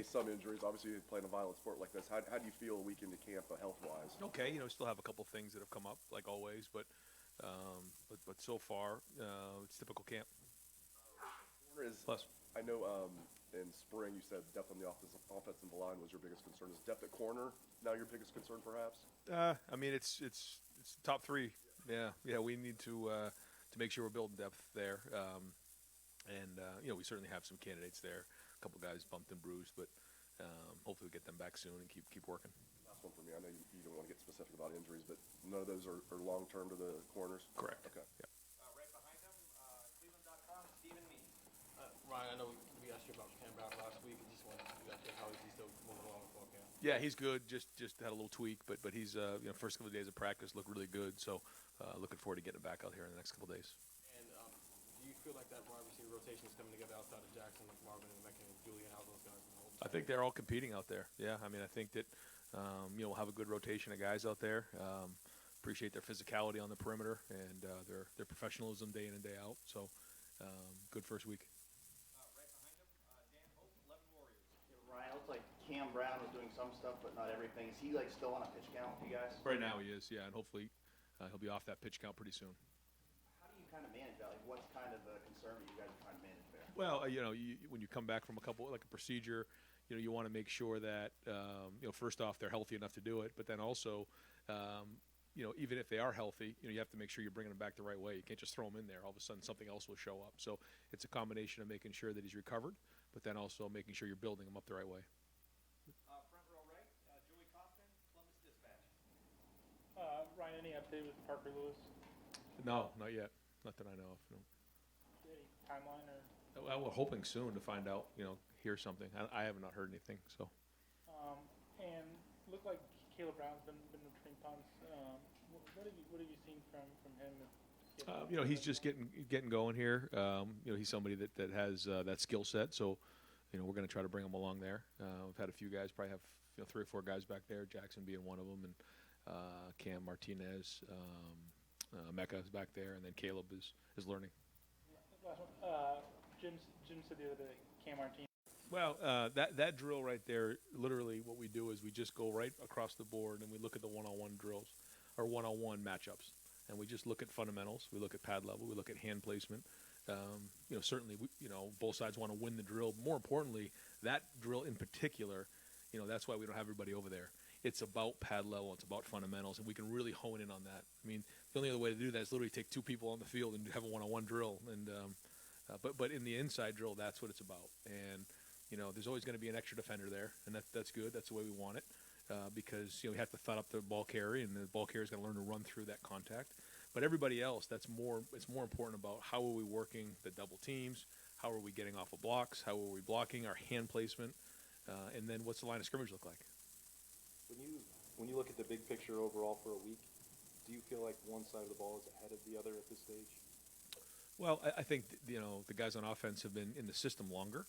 face some injuries. Obviously, playing a violent sport like this, how do you feel a week into camp, health-wise? Okay, still have a couple things that have come up like always, but so far it's typical camp. Corner is, Plus, I know in spring you said depth on the offensive line was your biggest concern. Is depth at corner now your biggest concern, perhaps? I mean it's top three. Yeah. We need to make sure we're building depth there, and we certainly have some candidates there. A couple guys bumped and bruised, but hopefully we get them back soon and keep working. Last one for me. I know you don't want to get specific about injuries, but none of those are long-term to the corners? Correct. Okay. Yeah. Right behind him, Cleveland.com, Stephen Mead. Ryan, I know we asked you about Cam Brown last week. I just wanted to get how is he still moving along with fall camp? Yeah, he's good. Just had a little tweak, but he's first couple of days of practice looked really good. So looking forward to getting him back out here in the next couple of days. And do you feel like that wide receiver rotation is coming together outside of Jackson, like Marvin and Mecca and Julian, how those guys will hold? I think they're all competing out there. Yeah, I mean, I think that we'll have a good rotation of guys out there. Appreciate their physicality on the perimeter and their professionalism day in and day out. So good first week. Right behind him, Dan Hope, 11 Warriors. Ryan, it looks like Cam Brown was doing some stuff, but not everything. Is he still on a pitch count with you guys? Right now he is, yeah, and hopefully he'll be off that pitch count pretty soon. How do you kind of manage that? What's kind of the concern that you guys are trying to manage there? Well, when you come back from a procedure, you want to make sure that first off they're healthy enough to do it, but then also, even if they are healthy, you have to make sure you're bringing them back the right way. You can't just throw them in there. All of a sudden, something else will show up. So it's a combination of making sure that he's recovered, but then also making sure you're building him up the right way. Front row right, Joey Kaufman, Columbus Dispatch. Ryan, any update with Parker Lewis? No, not yet. Not that I know of. No. Any timeline or? Well, we're hoping soon to find out. Hear something. I have not heard anything. So. And looked like Caleb Brown's been returning punts. What have you seen from him? He's just getting going here. He's somebody that has that skill set. So, we're going to try to bring him along there. We've had a few guys, probably have 3 or 4 guys back there. Jackson being one of them, and Cam Martinez, Mecca is back there, and then Caleb is learning. Last one. Jim said the other day, Cam Martinez. Well, that drill right there, literally what we do is we just go right across the board and we look at the one-on-one drills or one-on-one matchups. And we just look at fundamentals. We look at pad level. We look at hand placement. Certainly, both sides want to win the drill. More importantly, that drill in particular, that's why we don't have everybody over there. It's about pad level. It's about fundamentals, and we can really hone in on that. I mean, the only other way to do that is literally take 2 people on the field and have a one-on-one drill. And but in the inside drill, that's what it's about. And there's always going to be an extra defender there, and that's good. That's the way we want it. Because we have to thud up the ball carry, and the ball carrier is going to learn to run through that contact. But everybody else, it's more important about how are we working the double teams, how are we getting off of blocks, how are we blocking, our hand placement, and then what's the line of scrimmage look like. When you look at the big picture overall for a week, do you feel like one side of the ball is ahead of the other at this stage? Well, I think the guys on offense have been in the system longer.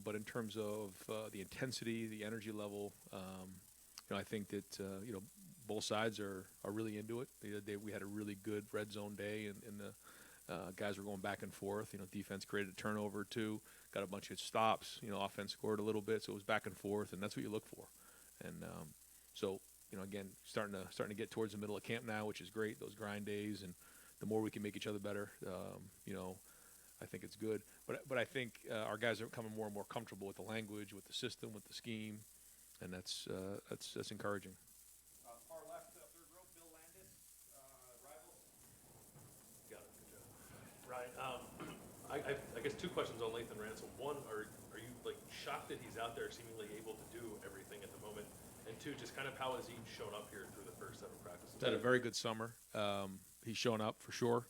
But in terms of the intensity, the energy level, I think that both sides are really into it. We had a really good red zone day, and the guys were going back and forth. Defense created a turnover too, got a bunch of stops. Offense scored a little bit, so it was back and forth, and that's what you look for. And so again, starting to get towards the middle of camp now, which is great. Those grind days, and the more we can make each other better, I think it's good, but I think our guys are becoming more and more comfortable with the language, with the system, with the scheme, and that's encouraging. Far left, third row, Bill Landis, Rivals. Got it. Good job. Ryan, I guess 2 questions on Lathan Ransom. One, are you shocked that he's out there seemingly able to do everything at the moment? And 2, just kind of how has he shown up here through the first 7 practices? He's had a very good summer. He's shown up for sure.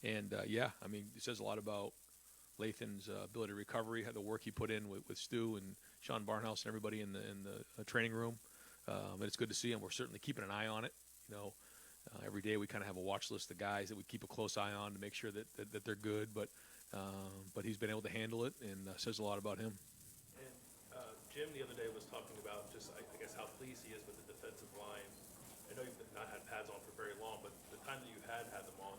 And, it says a lot about Lathan's ability to recovery, the work he put in with Stu and Sean Barnhouse and everybody in the training room. And it's good to see him. We're certainly keeping an eye on it. Every day we kind of have a watch list of guys that we keep a close eye on to make sure that they're good. But he's been able to handle it, and says a lot about him. And Jim the other day was talking about just, I guess, how pleased he is with the defensive line. I know you've not had pads on for very long, but the time that you had them on,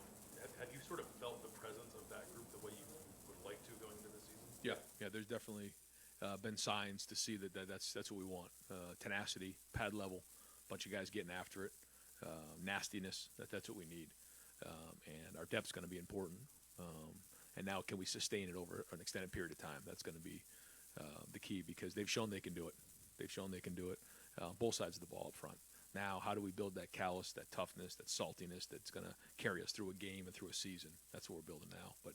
have you sort of felt the presence of that group the way you would like to going into the season? Yeah. There's definitely been signs to see that's what we want. Tenacity, pad level, bunch of guys getting after it, nastiness. That's what we need. And our depth's going to be important. And now, can we sustain it over an extended period of time? That's going to be the key, because they've shown they can do it. They've shown they can do it, both sides of the ball up front. Now, how do we build that callous, that toughness, that saltiness that's going to carry us through a game and through a season? That's what we're building now. But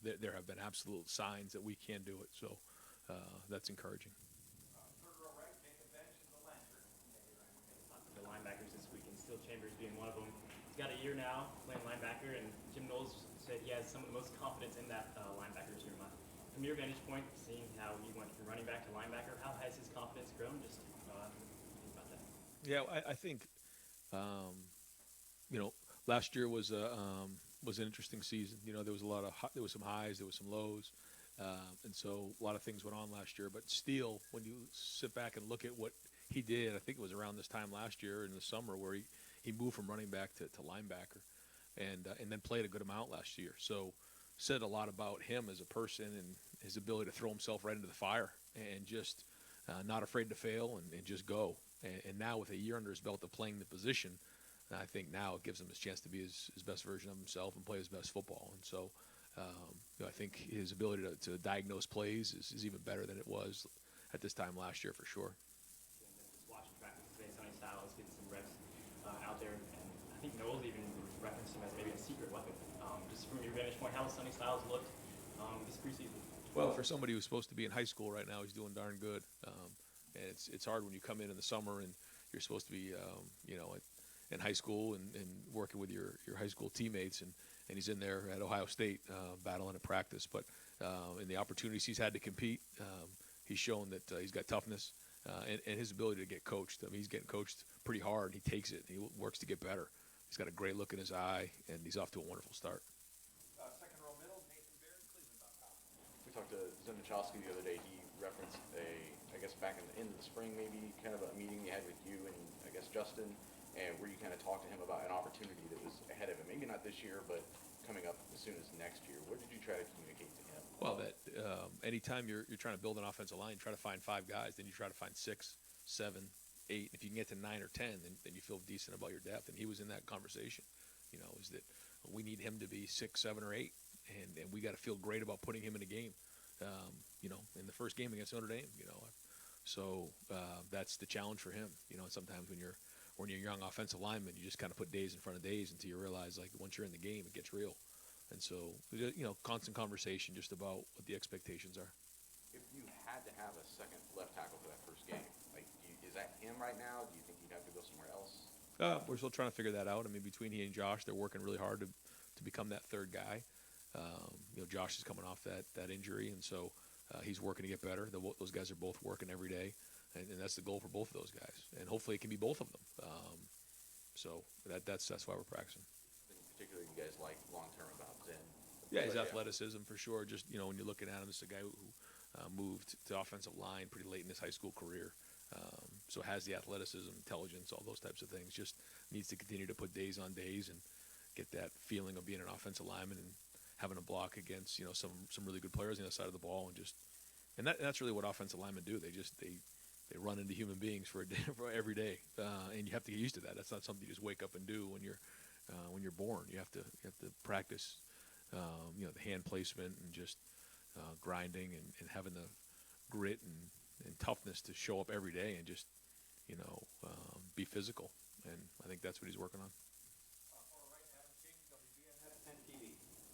there have been absolute signs that we can do it, so that's encouraging. The linebackers this week, and Steel Chambers being one of them. He's got a year now playing linebacker, and Jim Knowles said he has some of the most confidence in that linebackers room. From your vantage point, seeing how he went from running back to linebacker, how has his confidence grown? Just think about that. Yeah, I think, last year was an interesting season. There was there was some highs, there was some lows, and so a lot of things went on last year. But Steele, when you sit back and look at what he did, I think it was around this time last year in the summer where he moved from running back to linebacker, and then played a good amount last year. So said a lot about him as a person and his ability to throw himself right into the fire and just not afraid to fail and just go. And now with a year under his belt of playing the position, I think now it gives him his chance to be his best version of himself and play his best football. And so I think his ability to diagnose plays is even better than it was at this time last year for sure. And then just watching practice today, Sonny Styles getting some reps out there, and I think Knowles even referenced him as maybe a secret weapon. Just from your vantage point, how has Sonny Styles looked this preseason? Well, for somebody who's supposed to be in high school right now, he's doing darn good. And it's hard when you come in the summer and you're supposed to be, in high school and working with your high school teammates, and he's in there at Ohio State battling at practice. But in the opportunities he's had to compete, he's shown that he's got toughness and his ability to get coached. I mean, he's getting coached pretty hard. He takes it. He works to get better. He's got a great look in his eye, and he's off to a wonderful start. Second row middle, Nathan Baird, Cleveland.com. We talked to Zimichowski the other day. He referenced I guess back in the end of the spring, maybe kind of a meeting you had with you and I guess Justin, and where you kind of talked to him about an opportunity that was ahead of him. Maybe not this year, but coming up as soon as next year. What did you try to communicate to him? Well, that anytime you're trying to build an offensive line, you try to find 5 guys, then you try to find 6, 7, 8. If you can get to 9 or 10, then you feel decent about your depth. And he was in that conversation. Is that we need him to be 6, 7, or 8, and we got to feel great about putting him in a game. In the first game against Notre Dame. So that's the challenge for him. And sometimes when you're a young offensive lineman, you just kind of put days in front of days until you realize, like, once you're in the game, it gets real. And so, constant conversation just about what the expectations are. If you had to have a second left tackle for that first game, is that him right now? Do you think you'd have to go somewhere else? We're still trying to figure that out. I mean, between he and Josh, they're working really hard to become that third guy. Josh is coming off that injury, and so he's working to get better. Those guys are both working every day, and that's the goal for both of those guys. And hopefully it can be both of them. So that's why we're practicing. In particular, you guys like long-term about Zen. Yeah, his athleticism for sure. Just, when you're looking at him, this is a guy who moved to offensive line pretty late in his high school career. So has the athleticism, intelligence, all those types of things. Just needs to continue to put days on days and get that feeling of being an offensive lineman and having a block against, some really good players on the other side of the ball, and that's really what offensive linemen do. They run into human beings for every day, and you have to get used to that. That's not something you just wake up and do when you're born. You have to practice, the hand placement and just grinding and having the grit and toughness to show up every day and just be physical. And I think that's what he's working on.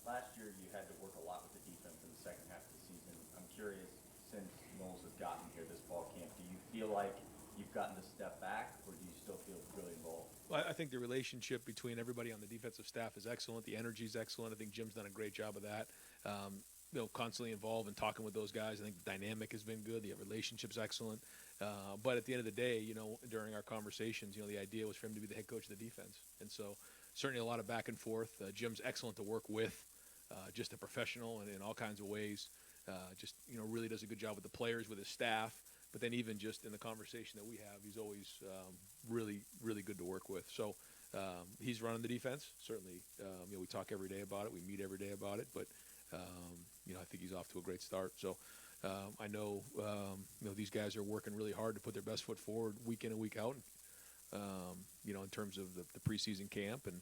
Last year, you had to work a lot with the defense in the second half of the season. I'm curious, since Knowles has gotten here this fall camp, do you feel like you've gotten a step back, or do you still feel really involved? Well, I think the relationship between everybody on the defensive staff is excellent. The energy is excellent. I think Jim's done a great job of that. Constantly involved and talking with those guys. I think the dynamic has been good. The relationship's excellent. But at the end of the day, during our conversations, the idea was for him to be the head coach of the defense. And so certainly a lot of back and forth. Jim's excellent to work with. Just a professional and in all kinds of ways. Really does a good job with the players, with his staff, but then even just in the conversation that we have, he's always really, really good to work with. So he's running the defense. Certainly, we talk every day about it. We meet every day about it, but I think he's off to a great start. So I know, these guys are working really hard to put their best foot forward week in and week out, in terms of the preseason camp. And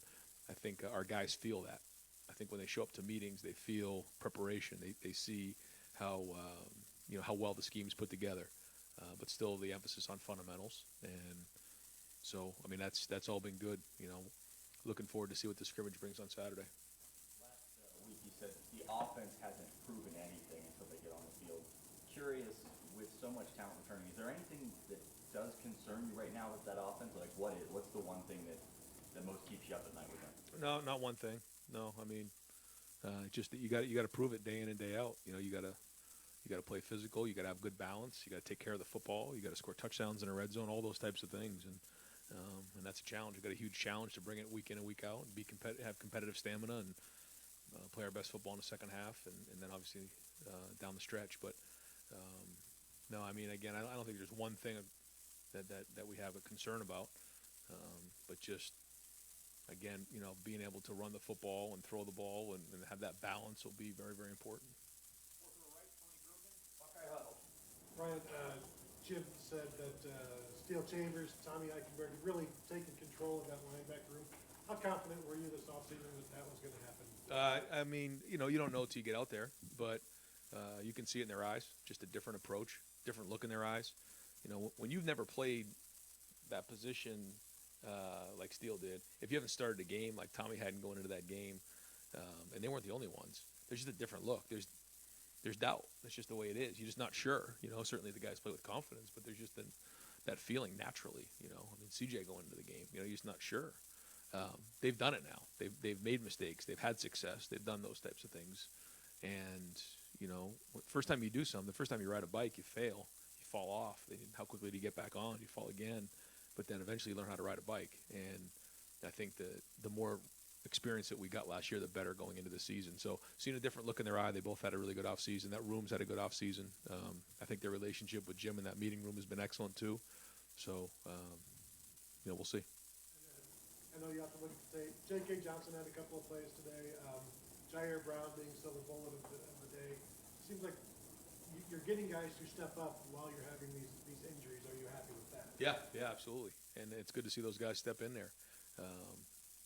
I think our guys feel that. I think when they show up to meetings, they feel preparation. They see how well the scheme's put together, but still the emphasis on fundamentals. And so, I mean, that's all been good. Looking forward to see what the scrimmage brings on Saturday. Last week you said the offense hasn't proven anything until they get on the field. Curious, with so much talent returning, is there anything that does concern you right now with that offense? Like, what's the one thing that most keeps you up at night with them? No, not one thing. No, I mean, just that you got to prove it day in and day out. You got to play physical. You got to have good balance. You got to take care of the football. You got to score touchdowns in a red zone. All those types of things, and that's a challenge. We've got a huge challenge to bring it week in and week out, and have competitive stamina, and play our best football in the second half, and then obviously down the stretch. But no, I mean, again, I don't think there's one thing that we have a concern about, but just again, being able to run the football and throw the ball and have that balance will be very, very important. Ryan, Jim said that Steele Chambers, Tommy Eichenberg had really taken control of that linebacker room. How confident were you this offseason that was going to happen? I mean, you don't know till you get out there, but you can see it in their eyes, just a different approach, different look in their eyes. When you've never played that position like Steele did, if you haven't started a game like Tommy hadn't going into that game, and they weren't the only ones, there's just a different look. There's doubt. That's just the way it is. You're just not sure. Certainly the guys play with confidence, but there's just that feeling naturally. I mean, CJ going into the game, you're just not sure. They've done it now. They've made mistakes. They've had success. They've done those types of things. And first time you do something, the first time you ride a bike, you fail, you fall off. How quickly do you get back on? You fall again, but then eventually you learn how to ride a bike. And I think the more experience that we got last year, the better going into the season. So seeing a different look in their eye, they both had a really good off season. That room's had a good off season. I think their relationship with Jim in that meeting room has been excellent too. So we'll see. I know you have to look at the tape. J.K. Johnson had a couple of plays today. Jair Brown being silver bullet of the day. Seems like you're getting guys to step up while you're having these injuries. Are you happy with that? Yeah, absolutely. And it's good to see those guys step in there.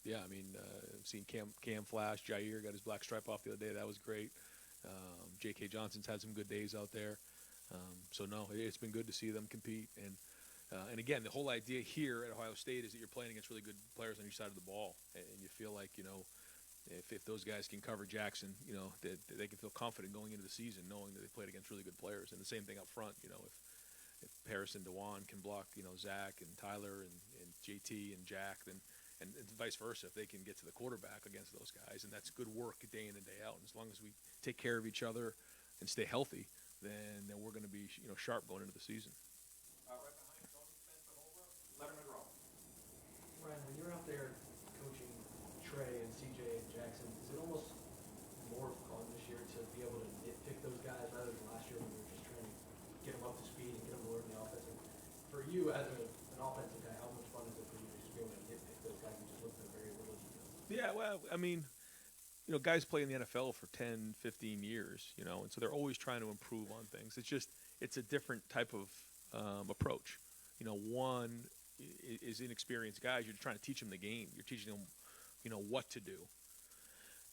I mean, seeing Cam flash, Jair got his black stripe off the other day. That was great. J.K. Johnson's had some good days out there. So no, it's been good to see them compete. And again, the whole idea here at Ohio State is that you're playing against really good players on each side of the ball, and you feel like if those guys can cover Jackson, that they can feel confident going into the season, knowing that they played against really good players. And the same thing up front, if Paris and Dewan can block, Zach and Tyler and JT and Jack, then and vice versa, if they can get to the quarterback against those guys, and that's good work day in and day out. And as long as we take care of each other and stay healthy, then we're going to be sharp going into the season. Right behind Tony Spencer Holbrook, Letterman Row. Ryan, when you're out there coaching Trey and CJ and Jackson, is it almost more fun this year to be able to pick those guys rather than last year when you were just trying to get them up to speed and get them to learn the offense? And for you as an offensive guy, how much fun is it for you to just be able to pick those guys and just look at them very little details? Yeah, well, I mean, guys play in the NFL for 10, 15 years, and so they're always trying to improve on things. It's a different type of approach. One is inexperienced guys. You're trying to teach them the game. You're teaching them, what to do.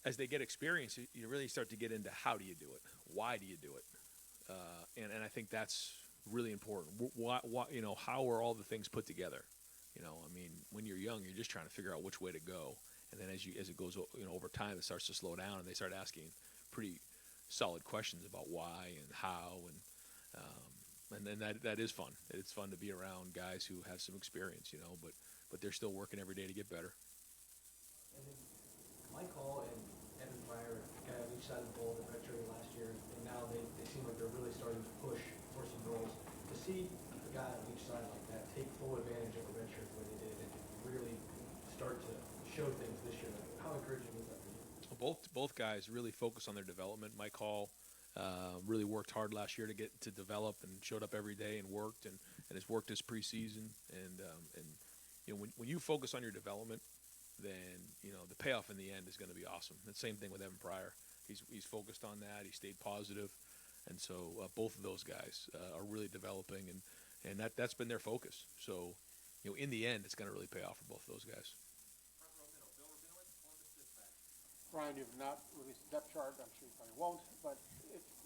As they get experience, you really start to get into how do you do it? Why do you do it? And I think that's really important. Why, how are all the things put together? I mean, when you're young, you're just trying to figure out which way to go. And then as it goes, over time, it starts to slow down, and they start asking pretty solid questions about why and how, and then that is fun. It's fun to be around guys who have some experience, but they're still working every day to get better. And then Mike Hall and Evan Pryor, kind of on each side of the ball, that redshirted last year, and now they seem like they're really starting to push for some roles. To see a guy on each side like that take full advantage of a redshirt the way they did and really start to show things this year, how encouraging is that for you? Both guys really focused on their development. Mike Hall really worked hard last year to develop and showed up every day and worked and has worked his preseason. And when you focus on your development, then the payoff in the end is going to be awesome. The same thing with Evan Pryor. He's focused on that. He stayed positive. And so both of those guys are really developing, and that's been their focus. So, in the end, it's going to really pay off for both of those guys. Ryan, you've not released a depth chart, I'm sure you probably won't, but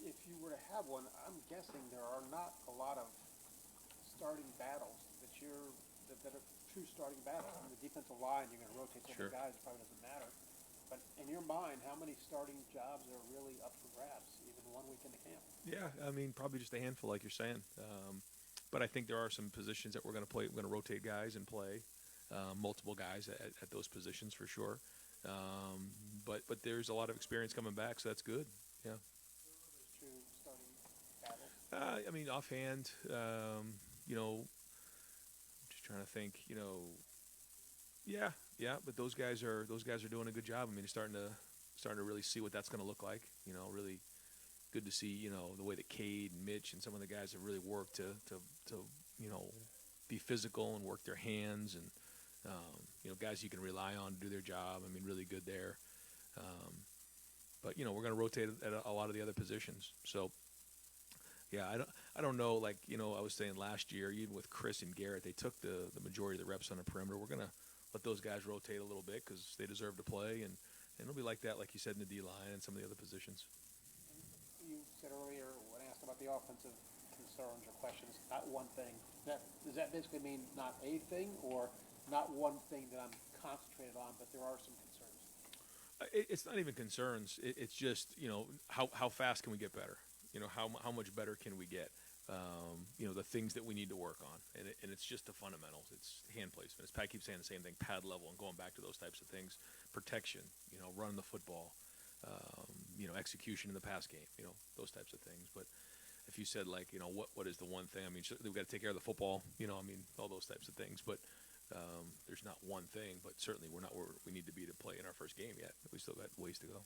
if you were to have one, I'm guessing there are not a lot of starting battles that are true starting battles. On the defensive line, you're gonna rotate so Sure. many guys, it probably doesn't matter. But in your mind, how many starting jobs are really up for grabs, even 1 week into camp? Yeah, I mean, probably just a handful, like you're saying. But I think there are some positions that we're going to rotate guys and play multiple guys at those positions for sure. But there's a lot of experience coming back, so that's good. Yeah. Those true starting battles? I mean, offhand, just trying to think. Yeah. But those guys are doing a good job. I mean, starting to really see what that's going to look like. Really good to see. The way that Cade and Mitch and some of the guys have really worked to be physical and work their hands and. Guys you can rely on to do their job. I mean, really good there. But we're going to rotate at a lot of the other positions. So, yeah, I don't know. Like I was saying last year, even with Chris and Garrett, they took the majority of the reps on the perimeter. We're going to let those guys rotate a little bit because they deserve to play, and it'll be like that, like you said, in the D line and some of the other positions. You said earlier, when asked about the offensive concerns or questions, not one thing. Does that basically mean not a thing, or not one thing that I'm concentrated on, but there are some concerns? It's not even concerns. It's just how fast can we get better? How much better can we get? The things that we need to work on, and it's just the fundamentals. It's hand placement. As Pat keeps saying the same thing, pad level, and going back to those types of things. Protection, running the football, execution in the pass game, those types of things. But if you said what is the one thing? I mean, we've got to take care of the football. All those types of things. But there's not one thing. But certainly we're not where we need to be to play in our first game yet. We still got ways to go.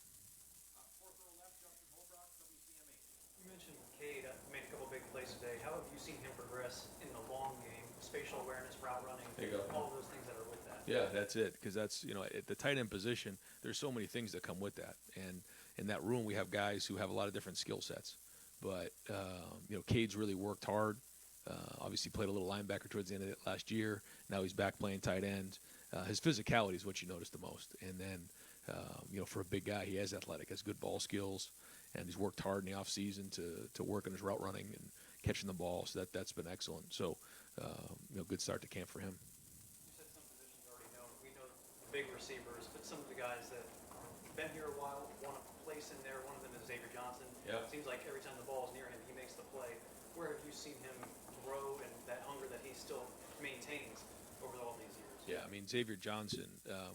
You mentioned Cade made a couple big plays today. How have you seen him progress in the long game, spatial awareness, route running, There you go. all of those things that are with that? Yeah, that's it. Because that's at the tight end position, there's so many things that come with that. And in that room, we have guys who have a lot of different skill sets. But Cade's really worked hard. Obviously, played a little linebacker towards the end of it last year. Now he's back playing tight end. His physicality is what you notice the most. And then, for a big guy, he has athletic, has good ball skills, and he's worked hard in the offseason to work on his route running and catching the ball. So that's been excellent. So, good start to camp for him. You said some positions already known. We know the big receivers, but some of the guys that have been here a while want a place in there. One of them is Xavier Johnson. Yeah. It seems like every time the ball is near him, he makes the play. Where have you seen him grow and that hunger that he still maintains over all these years? Yeah, I mean, Xavier Johnson,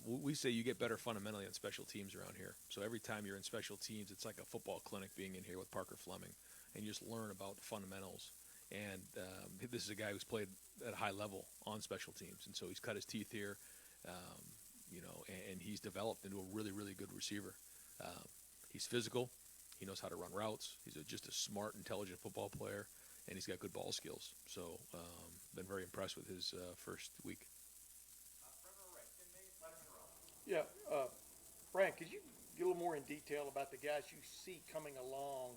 we say you get better fundamentally on special teams around here. So every time you're in special teams, it's like a football clinic being in here with Parker Fleming. And you just learn about the fundamentals. And this is a guy who's played at a high level on special teams. And so he's cut his teeth here, and he's developed into a really, really good receiver. He's physical. He knows how to run routes. He's just a smart, intelligent football player. And he's got good ball skills. So been very impressed with his first week. Yeah, Brian, could you get a little more in detail about the guys you see coming along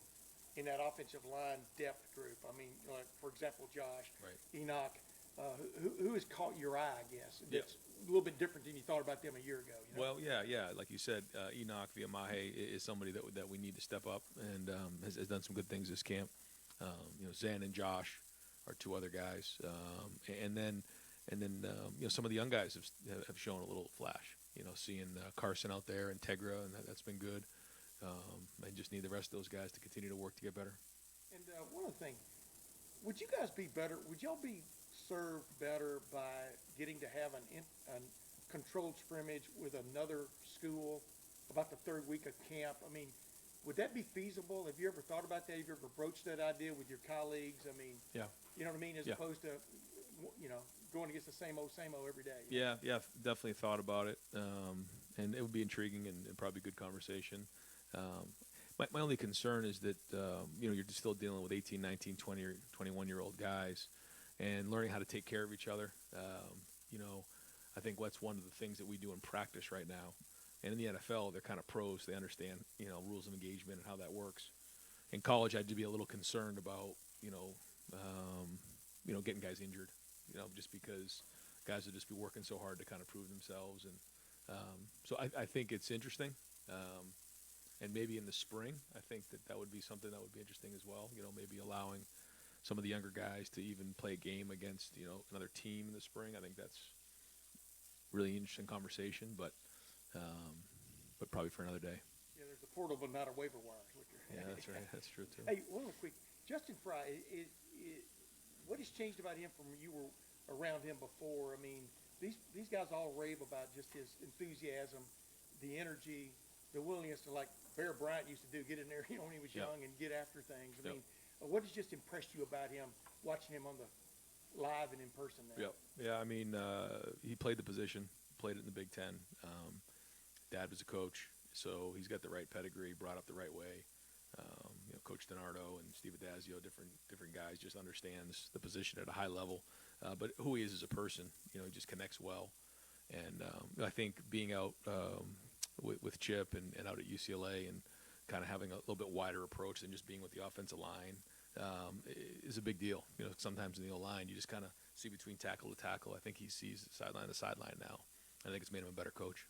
in that offensive line depth group? I mean, like, for example, Josh, Right. Enoch, who has caught your eye, I guess? Yeah. That's a little bit different than you thought about them a year ago. Well, yeah. Like you said, Enoch Viamahe is somebody that we need to step up and has done some good things this camp. Zan and Josh are two other guys, and then some of the young guys have shown a little flash. Seeing Carson out there and Tegra, and that's been good. I just need the rest of those guys to continue to work to get better. And one other thing, would you guys be better? Would y'all be served better by getting to have a controlled scrimmage with another school about the third week of camp? I mean, would that be feasible? Have you ever thought about that? Have you ever broached that idea with your colleagues? I mean, Yeah. you know what I mean? As Yeah. opposed to, going against the same old every day. Yeah, definitely thought about it, and it would be intriguing and probably a good conversation. My only concern is that you're just still dealing with 18, 19, 20, or 21-year-old guys, and learning how to take care of each other. I think that's one of the things that we do in practice right now. And in the NFL, they're kind of pros. They understand rules of engagement and how that works. in college, I'd be a little concerned about, getting guys injured, just because guys would just be working so hard to kind of prove themselves. And so I think it's interesting. And maybe in the spring, I think that would be something that would be interesting as well. Maybe allowing some of the younger guys to even play a game against, another team in the spring. I think that's really interesting conversation, but probably for another day. Yeah, there's a portal, but not a waiver wire. Yeah, that's right. That's true too. Hey, one real quick. Justin Fry, what has changed about him from you were around him before? I mean, these guys all rave about just his enthusiasm, the energy, the willingness to, like Bear Bryant used to do, get in there, when he was Yep. young and get after things. I Yep. mean, what has just impressed you about him, watching him on the live and in person now? Yep. Yeah, I mean, he played the position, played it in the Big Ten. Dad was a coach, so he's got the right pedigree, brought up the right way. Coach DiNardo and Steve Adazio, different guys, just understands the position at a high level. But who he is as a person, he just connects well. And I think being out with Chip and out at UCLA and kind of having a little bit wider approach than just being with the offensive line is a big deal. Sometimes in the O-line, you just kind of see between tackle to tackle. I think he sees sideline to sideline now. I think it's made him a better coach.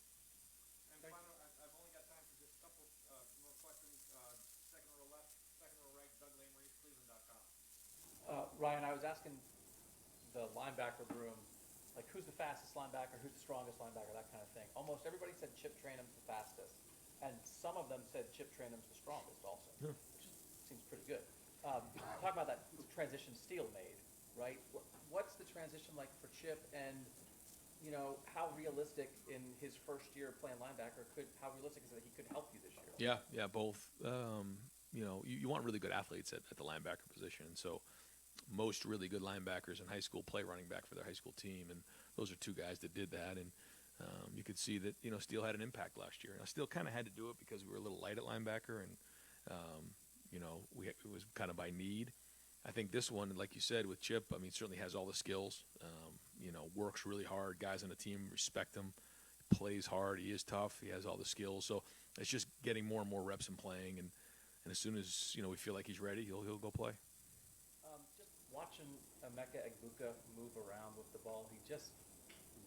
And final, I've only got time for just a couple more questions. Second row left, second row right, Doug Lamery, Cleveland.com. Ryan, I was asking the linebacker room, like who's the fastest linebacker, who's the strongest linebacker, that kind of thing. Almost everybody said Chip Trainum's the fastest, and some of them said Chip Trainum's the strongest also, Yeah. which seems pretty good. Talk about that transition Steele made, right? What's the transition like for Chip, and how realistic in his first year playing linebacker how realistic is it that he could help you this year? Yeah, both. You want really good athletes at the linebacker position. And so most really good linebackers in high school play running back for their high school team. And those are two guys that did that. And you could see that, Steele had an impact last year. And Steele kind of had to do it because we were a little light at linebacker. And, it was kind of by need. I think this one, like you said, with Chip, I mean, certainly has all the skills, works really hard. Guys on the team respect him, plays hard. He is tough. He has all the skills. So it's just getting more and more reps and playing. And as soon as, we feel like he's ready, he'll go play. Just watching Emeka Egbuka move around with the ball, he just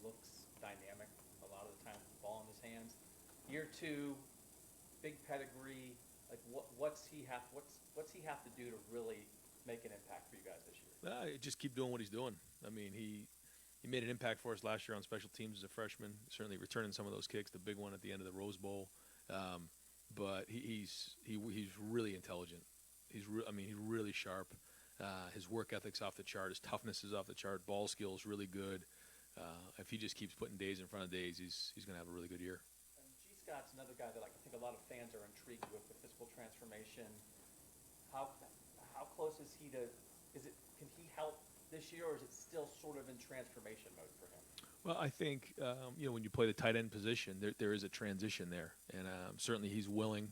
looks dynamic a lot of the time with the ball in his hands. Year two, big pedigree. Like what's he have to do to really make an impact for you guys this year? Just keep doing what he's doing. I mean, he made an impact for us last year on special teams as a freshman, certainly returning some of those kicks, the big one at the end of the Rose Bowl. But he's really intelligent. He's really sharp. His work ethic's off the chart. His toughness is off the chart. Ball skill's really good. If he just keeps putting days in front of days, he's going to have a really good year. And G. Scott's another guy that I think a lot of fans are intrigued with the physical transformation. How close is he to? Can he help this year, or is it still sort of in transformation mode for him? Well, I think when you play the tight end position, there is a transition there, and certainly he's willing,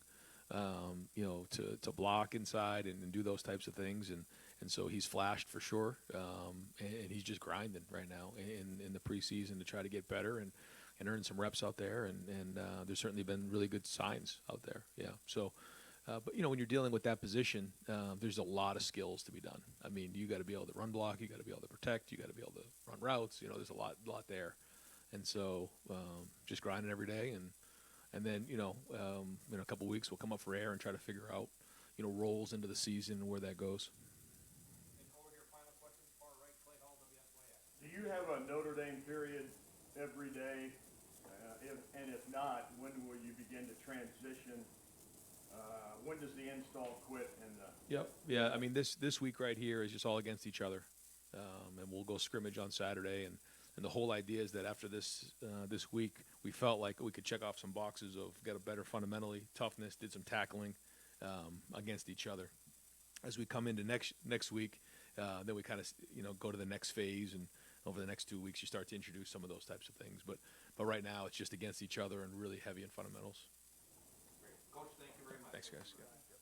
to block inside and do those types of things, and so he's flashed for sure, and he's just grinding right now in the preseason to try to get better and earn some reps out there, and there's certainly been really good signs out there. Yeah, so. But when you're dealing with that position, there's a lot of skills to be done. I mean, you got to be able to run block, you got to be able to protect, you got to be able to run routes. There's a lot there, and so just grinding every day, and then in a couple weeks we'll come up for air and try to figure out roles into the season and where that goes. And over here, final questions, far right, Clay Hall, WSYX. Do you have a Notre Dame period every day? If not, when will you begin to transition? When does the install quit? Yep. Yeah. I mean, this week right here is just all against each other, and we'll go scrimmage on Saturday. And the whole idea is that after this week, we felt like we could check off some boxes of got a better fundamentally toughness, did some tackling against each other. As we come into next week, then we kind of go to the next phase, and over the next 2 weeks, you start to introduce some of those types of things. But right now, it's just against each other and really heavy in fundamentals. Great. Coach, thank you very much. Thanks, guys. Yeah.